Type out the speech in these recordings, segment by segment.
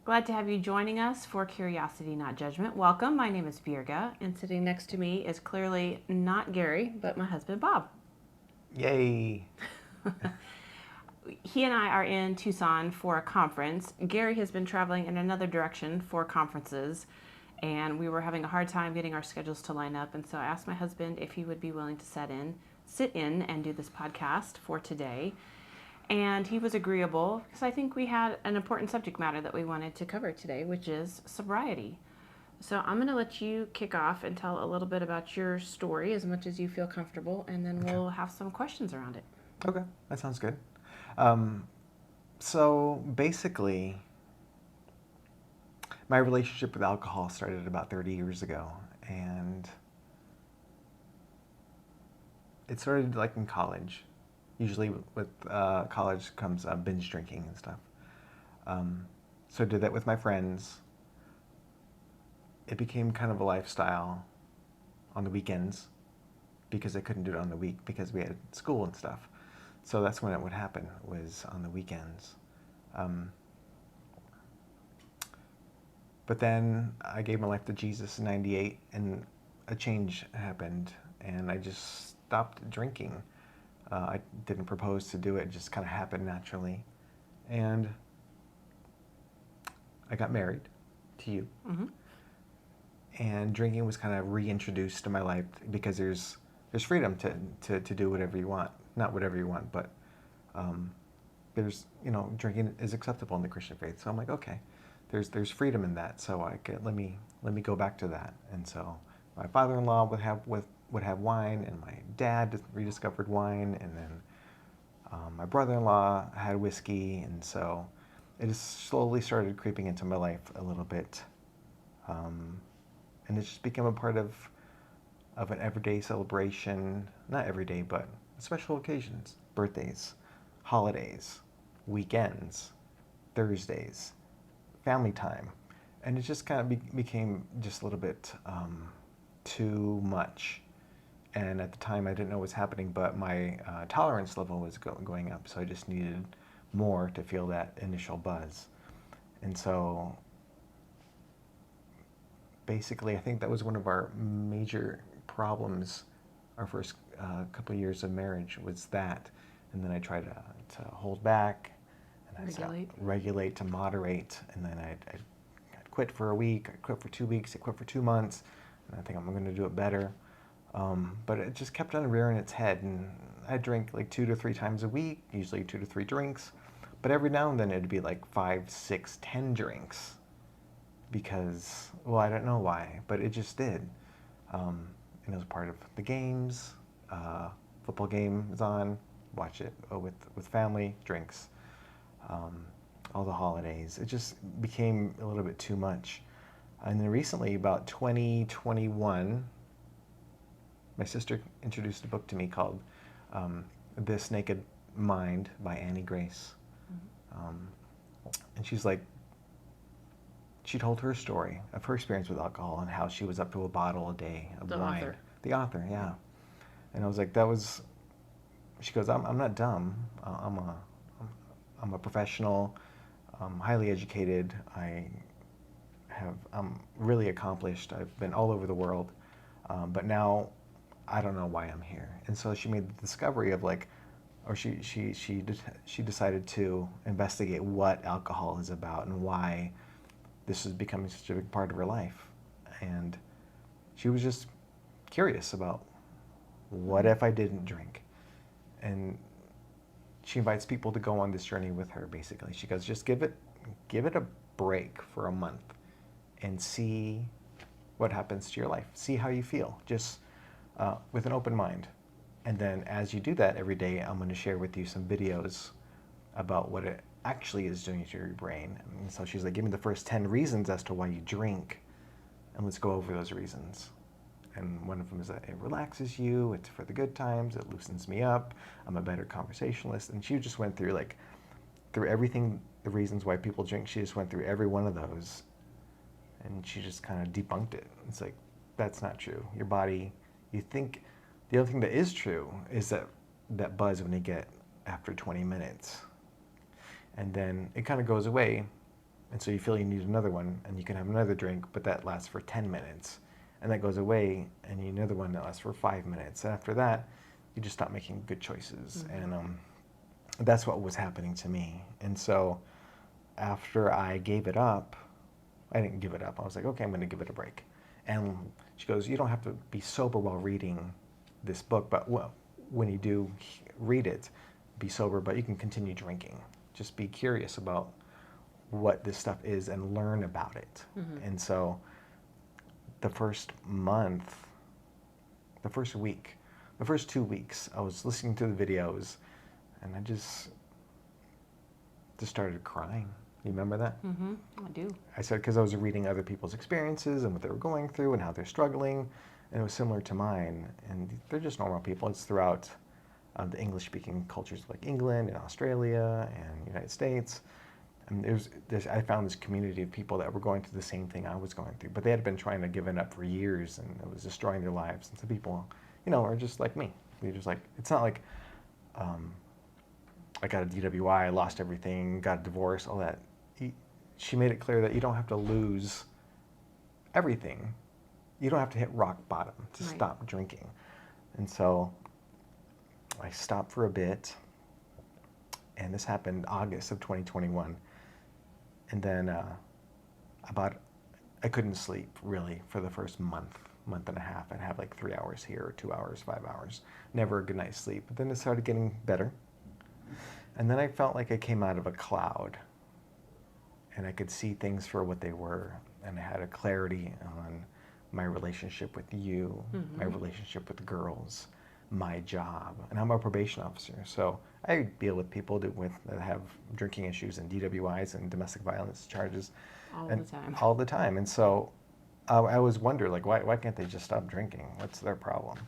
Glad to have you joining us for Curiosity, Not Judgment. Welcome. My name is Birga, and sitting next to me is clearly not Gary, but my husband, Bob. Yay. He and I are in Tucson for a conference. Gary has been traveling in another direction for conferences, and we were having a hard time getting our schedules to line up. And so I asked my husband if he would be willing to sit in and do this podcast for today. And he was agreeable because I think we had an important subject matter that we wanted to cover today, which is sobriety. So I'm going to let you kick off and tell a little bit about your story as much as you feel comfortable, and then Okay. we'll have some questions around it. Okay, that sounds good. So basically, my relationship with alcohol started about 30 years ago, and it started like in college. Usually with college comes binge drinking and stuff. So I did that with my friends. It became kind of a lifestyle on the weekends because I couldn't do it on the week because we had school and stuff. So that's when it would happen, was on the weekends. But then I gave my life to Jesus in 98, and a change happened, and I just stopped drinking. I didn't propose to do it, it just kind of happened naturally. And I got married to you. Mm-hmm. And drinking was kind of reintroduced to my life because there's freedom to do whatever you want. Not whatever you want, but there's, drinking is acceptable in the Christian faith. So I'm like, okay, there's freedom in that. So let me go back to that. And so my father-in-law would have wine, and my dad rediscovered wine, and then my brother-in-law had whiskey, and so it just slowly started creeping into my life a little bit. And it just became a part of an everyday celebration. Not every day, but special occasions, birthdays, holidays, weekends, Thursdays, family time. And it just kind of became just a little bit too much. And at the time, I didn't know what was happening, but my tolerance level was going up. So I just needed more to feel that initial buzz. And so basically, I think that was one of our major problems. Our first couple of years of marriage was that, and then I tried to hold back, and regulate to moderate, and then I'd quit for a week, I quit for 2 weeks, I quit for 2 months, and I think I'm going to do it better. But it just kept on rearing its head, and I drink like 2 to 3 times a week, usually 2 to 3 drinks, but every now and then it'd be like 5, 6, 10 drinks. Because, well, I don't know why, but it just did. And it was part of the games. Football game is on, watch it with family, drinks, all the holidays. It just became a little bit too much. And then recently, about 2021, my sister introduced a book to me called This Naked Mind by Annie Grace. And she's like, she told her story of her experience with alcohol and how she was up to a bottle a day of wine. Author. The author, yeah. And I was like, she goes, I'm not dumb. I'm a professional. I'm highly educated. I'm really accomplished. I've been all over the world. But now I don't know why I'm here. And so she made the discovery of she decided to investigate what alcohol is about and why this is becoming such a big part of her life. And she was just curious about, what if I didn't drink? And she invites people to go on this journey with her, basically. She goes, just give it a break for a month and see what happens to your life. See how you feel, just with an open mind. And then as you do that every day, I'm going to share with you some videos about what it actually is doing to your brain. And so she's like, give me the first 10 reasons as to why you drink, and let's go over those reasons. And one of them is that it relaxes you, it's for the good times, it loosens me up, I'm a better conversationalist. And she just went through everything, the reasons why people drink. She just went through every one of those, and she just kind of debunked it. It's like, that's not true. Your body, you think, the other thing that is true is that buzz when you get after 20 minutes. And then it kind of goes away, And so you feel you need another one, and you can have another drink, but that lasts for 10 minutes. And that goes away, and you need another one that lasts for 5 minutes. And after that, you just stop making good choices. Mm-hmm. And that's what was happening to me. And so after I gave it up, I didn't give it up. I was like, okay, I'm going to give it a break. And she goes, you don't have to be sober while reading this book, but when you do read it, be sober, but you can continue drinking. Just be curious about what this stuff is and learn about it. Mm-hmm. And so the first month, the first week, the first 2 weeks, I was listening to the videos, and I just started crying. You remember that? Mm-hmm. I do. I said, because I was reading other people's experiences and what they were going through and how they're struggling, and it was similar to mine. And they're just normal people. It's throughout the English-speaking cultures like England and Australia and United States. And I found this community of people that were going through the same thing I was going through, but they had been trying to give it up for years, and it was destroying their lives. And some people, are just like me. They're just like, it's not like I got a DWI, I lost everything, got a divorce, all that. She made it clear that you don't have to lose everything. You don't have to hit rock bottom to Right. stop drinking. And so I stopped for a bit, and this happened August of 2021. And then I couldn't sleep really for the first month and a half. I'd have like 3 hours here, 2 hours, 5 hours. Never a good night's sleep. But then it started getting better. And then I felt like I came out of a cloud, and I could see things for what they were. And I had a clarity on my relationship with you, Mm-hmm. my relationship with the girls, my job. And I'm a probation officer, so I deal with people that have drinking issues and DWIs and domestic violence charges all the time. And so I always wonder, like, why can't they just stop drinking? What's their problem?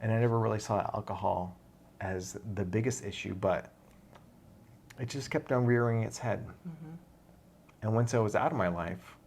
And I never really saw alcohol as the biggest issue, but it just kept on rearing its head. Mm-hmm. And once I was out of my life,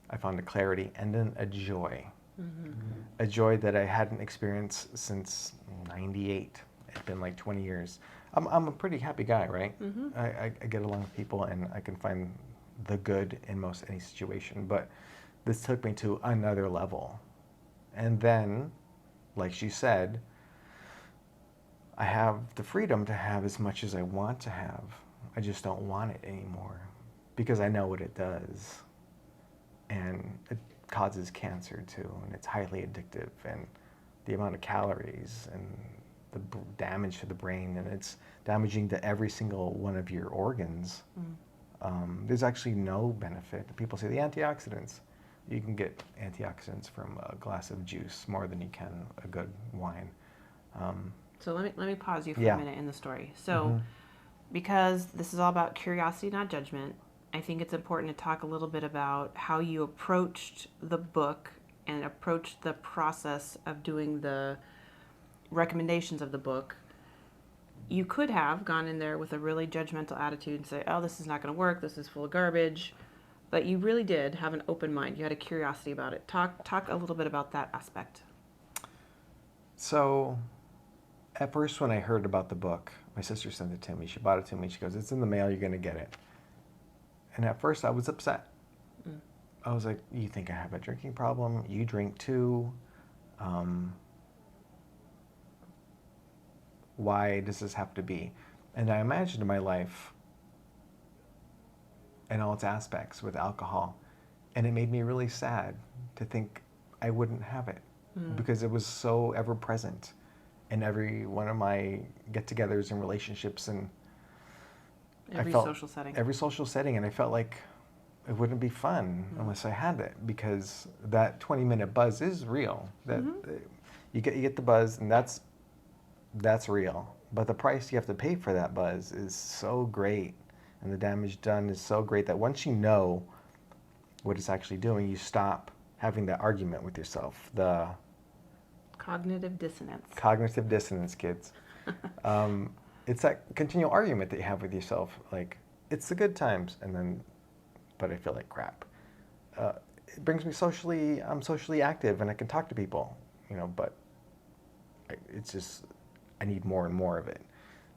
I found a clarity and then a joy. Mm-hmm. A joy that I hadn't experienced since '98. It's been like 20 years. I'm a pretty happy guy, right? Mm-hmm. I get along with people, and I can find the good in most any situation. But this took me to another level. And then, like she said, I have the freedom to have as much as I want to have. I just don't want it anymore because I know what it does. And it causes cancer too, and it's highly addictive, and the amount of calories and the damage to the brain, and it's damaging to every single one of your organs. There's actually no benefit. People say the antioxidants. You can get antioxidants from a glass of juice more than you can a good wine. So let me pause you for Yeah. a minute in the story. So because this is all about curiosity, not judgment, I think it's important to talk a little bit about how you approached the book and approached the process of doing the recommendations of the book. You could have gone in there with a really judgmental attitude and say, oh, this is not going to work, this is full of garbage. But you really did have an open mind. You had a curiosity about it. Talk a little bit about that aspect. So, at first when I heard about the book, my sister sent it to me. She bought it to me. She goes, it's in the mail, you're going to get it. And at first I was upset. I was like, you think I have a drinking problem? You drink too. Why does this have to be? And I imagined my life in all its aspects with alcohol. And it made me really sad to think I wouldn't have it because it was so ever present in every one of my get-togethers and relationships, and Every social setting. Every social setting, and I felt like it wouldn't be fun unless I had it, because that 20-minute buzz is real. That you get the buzz, and that's real. But the price you have to pay for that buzz is so great, and the damage done is so great that once you know what it's actually doing, you stop having that argument with yourself. The Cognitive dissonance. Cognitive dissonance, kids. It's that continual argument that you have with yourself, like, it's the good times, and then, but I feel like crap. It brings me I'm socially active, and I can talk to people, but it's just, I need more and more of it.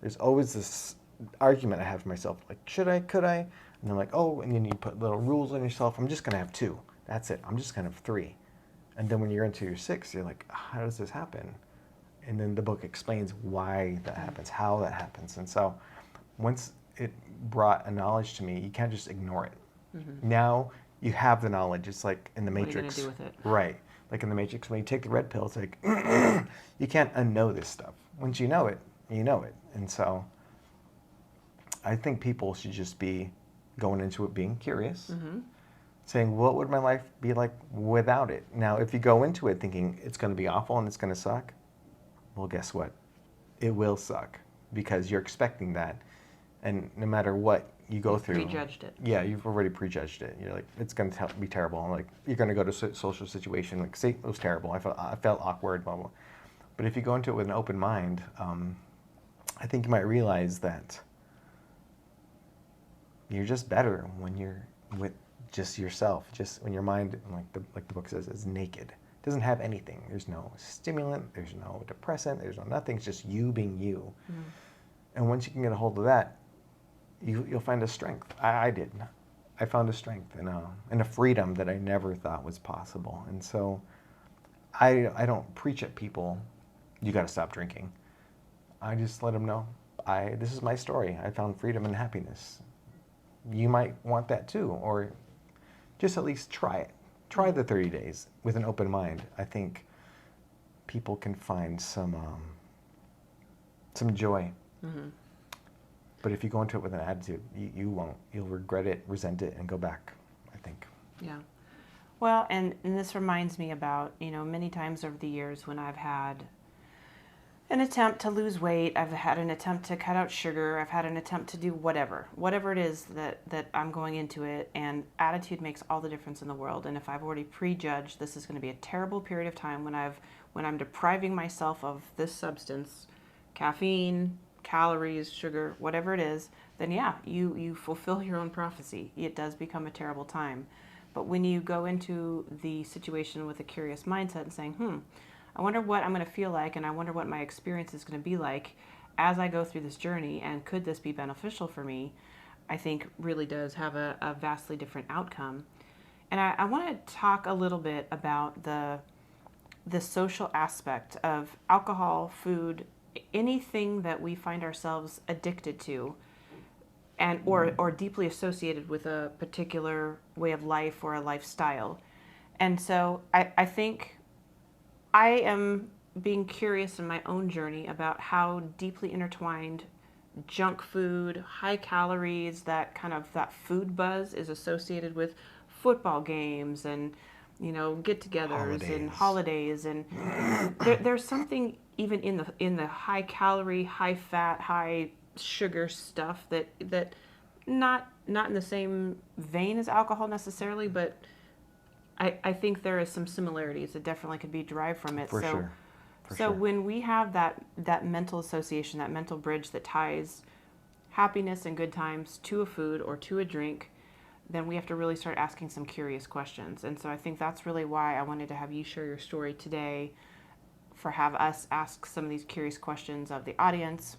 There's always this argument I have with myself, like, should I, could I? And they're like, oh, and then you put little rules on yourself. I'm just going to have 2. That's it. I'm just going to have 3. And then when you're into your 6, you're like, how does this happen? And then the book explains why that happens, how that happens. And so once it brought a knowledge to me, you can't just ignore it. Mm-hmm. Now you have the knowledge. It's like in the What are you Matrix. gonna do with it? Right. Like in the Matrix, when you take the red pill, it's like, you can't unknow this stuff. Once you know it, you know it. And so I think people should just be going into it being curious, Mm-hmm. saying, what would my life be like without it? Now, if you go into it thinking it's going to be awful and it's going to suck, well, guess what? It will suck because you're expecting that. And no matter what you go through, Prejudged it. yeah, you've already prejudged it. You're like, it's going to be terrible. Like, you're going to go to a social situation, like, see, it was terrible. I felt awkward, blah, blah. But if you go into it with an open mind, I think you might realize that you're just better when you're with just yourself. Just when your mind, like the book says, is naked. It doesn't have anything. There's no stimulant. There's no depressant. There's no nothing. It's just you being you. Mm-hmm. And once you can get a hold of that, you'll find a strength. I did. I found a strength and a freedom that I never thought was possible. And so I don't preach at people, you got to stop drinking. I just let them know, this is my story. I found freedom and happiness. You might want that too, or just at least try it. Try the 30 days with an open mind. I think people can find some joy. Mm-hmm. But if you go into it with an attitude, you won't. You'll regret it, resent it, and go back, I think. Yeah. Well, and this reminds me about, many times over the years when I've had an attempt to lose weight, I've had an attempt to cut out sugar, I've had an attempt to do whatever it is that I'm going into it, and attitude makes all the difference in the world. And if I've already prejudged this is going to be a terrible period of time when I'm depriving myself of this substance, caffeine, calories, sugar, whatever it is, then yeah, you fulfill your own prophecy. It does become a terrible time. But when you go into the situation with a curious mindset and saying, I wonder what I'm going to feel like, and I wonder what my experience is going to be like as I go through this journey, and could this be beneficial for me, I think really does have a vastly different outcome. And I want to talk a little bit about the social aspect of alcohol, food, anything that we find ourselves addicted to, and or deeply associated with a particular way of life or a lifestyle. And so I think I am being curious in my own journey about how deeply intertwined junk food, high calories, that food buzz is associated with football games and get-togethers and holidays, and there's something even in the high calorie, high fat, high sugar stuff that not in the same vein as alcohol necessarily, but I think there is some similarities that definitely could be derived from it. For sure. When we have that mental association, that mental bridge that ties happiness and good times to a food or to a drink, then we have to really start asking some curious questions. And so I think that's really why I wanted to have you share your story today, have us ask some of these curious questions of the audience.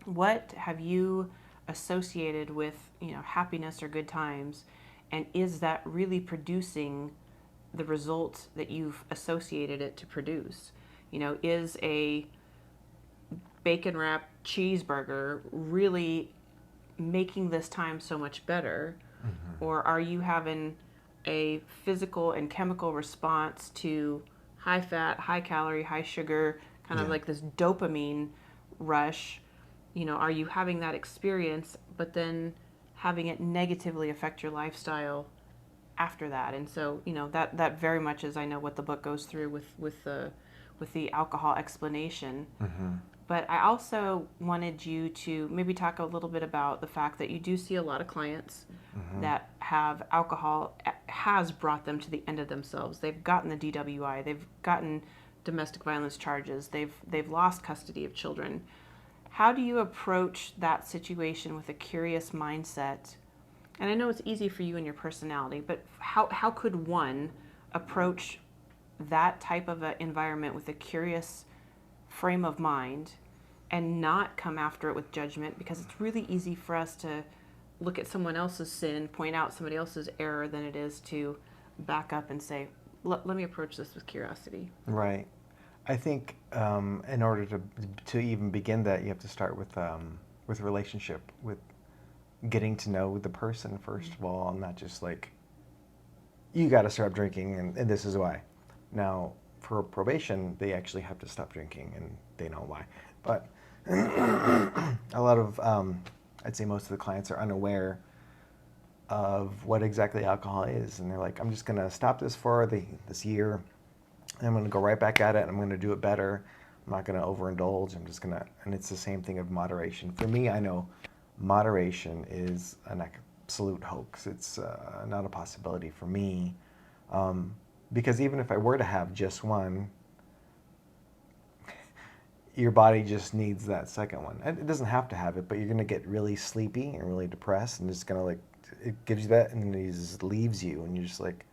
What have you associated with, happiness or good times? And is that really producing the result that you've associated it to produce? Is a bacon wrapped cheeseburger really making this time so much better? Mm-hmm. Or are you having a physical and chemical response to high fat, high calorie, high sugar, kind of like this dopamine rush? Are you having that experience, but then having it negatively affect your lifestyle after that? And so, that very much is, I know, what the book goes through with the alcohol explanation. Mm-hmm. But I also wanted you to maybe talk a little bit about the fact that you do see a lot of clients mm-hmm. that have alcohol has brought them to the end of themselves. They've gotten the DWI, they've gotten domestic violence charges, they've lost custody of children. How do you approach that situation with a curious mindset? And I know it's easy for you and your personality, but how could one approach that type of an environment with a curious frame of mind and not come after it with judgment? Because it's really easy for us to look at someone else's sin, point out somebody else's error, than it is to back up and say, let me approach this with curiosity. Right. I think in order to even begin that, you have to start with relationship, with getting to know the person first of all, and not just like, you got to stop drinking and this is why. Now, for probation, they actually have to stop drinking and they know why. But a lot of, I'd say most of the clients are unaware of what exactly alcohol is. And they're like, I'm just going to stop this for this year. I'm going to go right back at it. And I'm going to do it better. I'm not going to overindulge. I'm just going to, and it's the same thing of moderation. For me, I know moderation is an absolute hoax. It's not a possibility for me. Because even if I were to have just one, your body just needs that second one. It doesn't have to have it, but you're going to get really sleepy and really depressed, and it's going to like, it gives you that, and then it just leaves you, and you're just like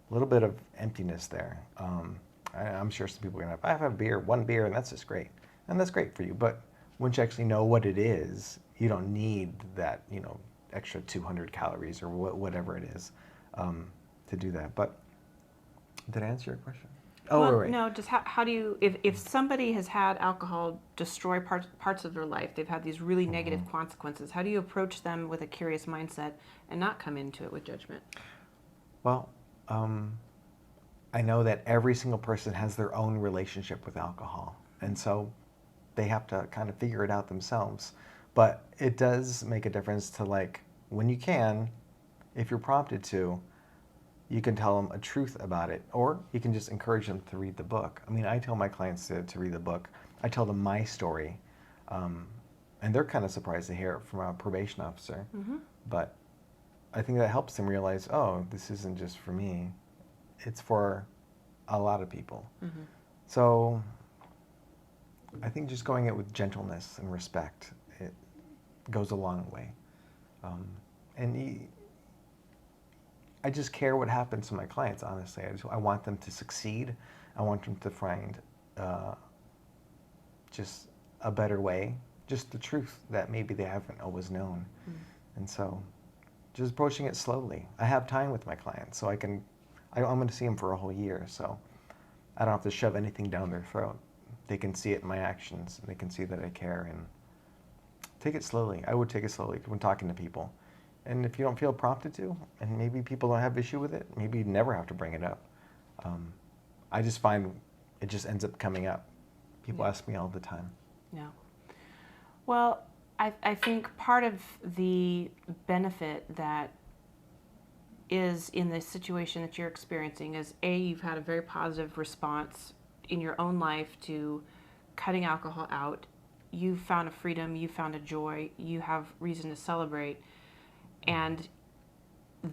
a little bit of emptiness there. I'm sure some people are going to have, I have a beer, one beer, and that's just great. And that's great for you. But once you actually know what it is, you don't need that, extra 200 calories or whatever it is to do that. But did I answer your question? Oh, well, right. No, just how do you, if somebody has had alcohol destroy parts of their life, they've had these really negative consequences, how do you approach them with a curious mindset and not come into it with judgment? Well, I know that every single person has their own relationship with alcohol. And so they have to kind of figure it out themselves. But it does make a difference to, like, when you can, if you're prompted to, you can tell them a truth about it, or you can just encourage them to read the book. I mean, I tell my clients to read the book. I tell them my story, and they're kind of surprised to hear it from a probation officer. Mm-hmm. But I think that helps them realize, oh, this isn't just for me. It's for a lot of people. Mm-hmm. So I think just going it with gentleness and respect, it goes a long way. I just care what happens to my clients, honestly. I want them to succeed. I want them to find just a better way, just the truth that maybe they haven't always known. Mm. And so just approaching it slowly. I have time with my clients, so I'm going to see them for a whole year, so I don't have to shove anything down their throat. They can see it in my actions, and they can see that I care, and take it slowly. I would take it slowly when talking to people. And if you don't feel prompted to, and maybe people don't have issue with it, maybe you never have to bring it up. I just find it just ends up coming up. People ask me all the time. Yeah. Well, I think part of the benefit that is in the situation that you're experiencing is, A, you've had a very positive response in your own life to cutting alcohol out. You've found a freedom, you've found a joy, you have reason to celebrate. And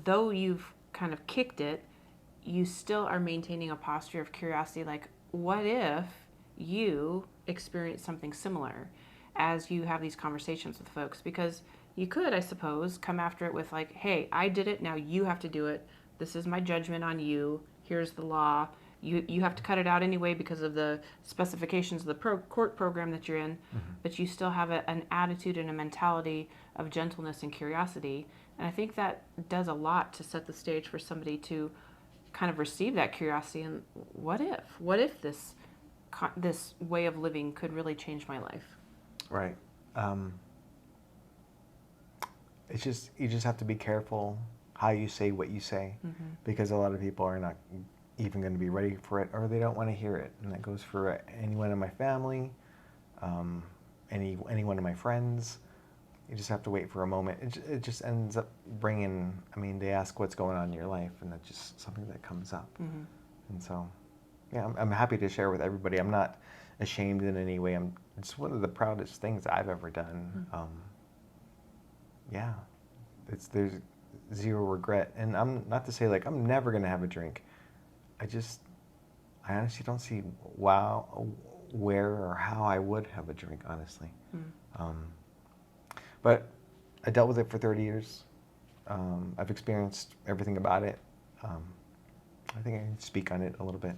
though you've kind of kicked it, you still are maintaining a posture of curiosity, like, what if you experience something similar as you have these conversations with folks? Because you could, I suppose, come after it with like, hey, I did it, now you have to do it. This is my judgment on you. Here's the law. You have to cut it out anyway because of the specifications of the court program that you're in, but you still have an attitude and a mentality of gentleness and curiosity. And I think that does a lot to set the stage for somebody to kind of receive that curiosity and what if this way of living could really change my life? Right. It's just, you just have to be careful how you say what you say, because a lot of people are not even going to be ready for it, or they don't want to hear it. And that goes for anyone in my family, any one of my friends. You just have to wait for a moment. It just ends up bringing, I mean, they ask what's going on in your life, and that's just something that comes up. And so, yeah, I'm happy to share with everybody. I'm not ashamed in any way. It's one of the proudest things I've ever done. Yeah, there's zero regret. And I'm not to say like I'm never going to have a drink. I honestly don't see where or how I would have a drink, honestly. But I dealt with it for 30 years. I've experienced everything about it. I think I can speak on it a little bit.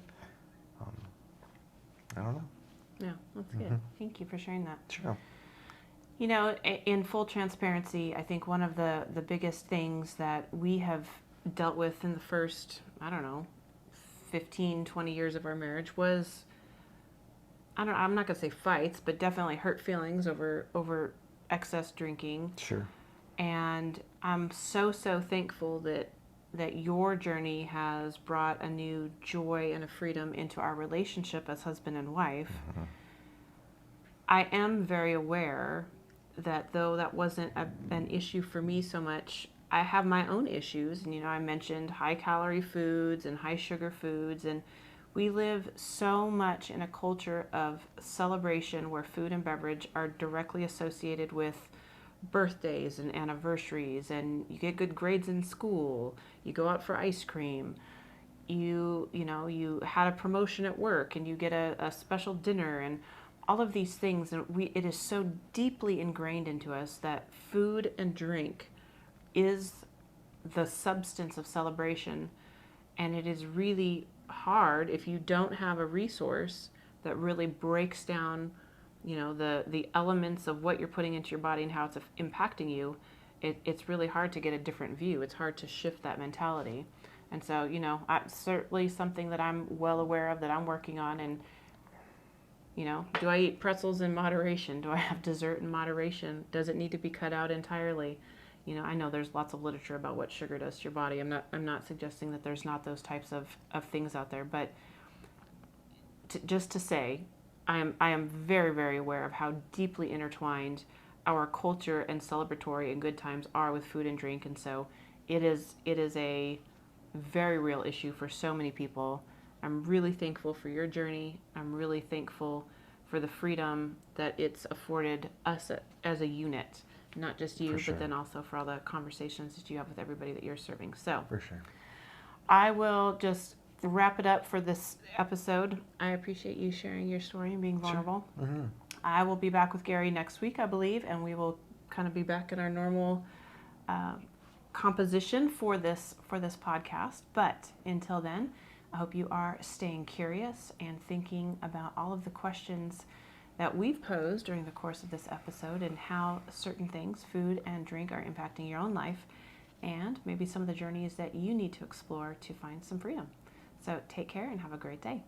I don't know. Yeah, that's good. Thank you for sharing that. Sure. You know, in full transparency, I think one of the biggest things that we have dealt with in the first, I don't know, 15, 20 years of our marriage was, I'm not going to say fights, but definitely hurt feelings over excess drinking. Sure. And I'm so thankful that your journey has brought a new joy and a freedom into our relationship as husband and wife. Mm-hmm. I am very aware that though that wasn't an issue for me so much, I have my own issues. And, I mentioned high calorie foods and high sugar foods. And we live so much in a culture of celebration where food and beverage are directly associated with birthdays and anniversaries. And you get good grades in school, you go out for ice cream. You had a promotion at work and you get a special dinner and all of these things, and it is so deeply ingrained into us that food and drink is the substance of celebration. And it is really hard if you don't have a resource that really breaks down, the elements of what you're putting into your body and how it's impacting you. It's really hard to get a different view. It's hard to shift that mentality. And so, certainly something that I'm well aware of, that I'm working on. And do I eat pretzels in moderation? Do I have dessert in moderation? Does it need to be cut out entirely? I know there's lots of literature about what sugar does to your body. I'm not suggesting that there's not those types of things out there, but just to say, I am very, very aware of how deeply intertwined our culture and celebratory and good times are with food and drink. And so it is a very real issue for so many people. I'm really thankful for your journey. I'm really thankful for the freedom that it's afforded us as a unit, not just you, sure. but then also for all the conversations that you have with everybody that you're serving. So For sure. I will just wrap it up for this episode. I appreciate you sharing your story and being vulnerable. Sure. Mm-hmm. I will be back with Gary next week, I believe, and we will kind of be back in our normal composition for this podcast. But until then, I hope you are staying curious and thinking about all of the questions that we've posed during the course of this episode and how certain things, food and drink, are impacting your own life, and maybe some of the journeys that you need to explore to find some freedom. So take care and have a great day.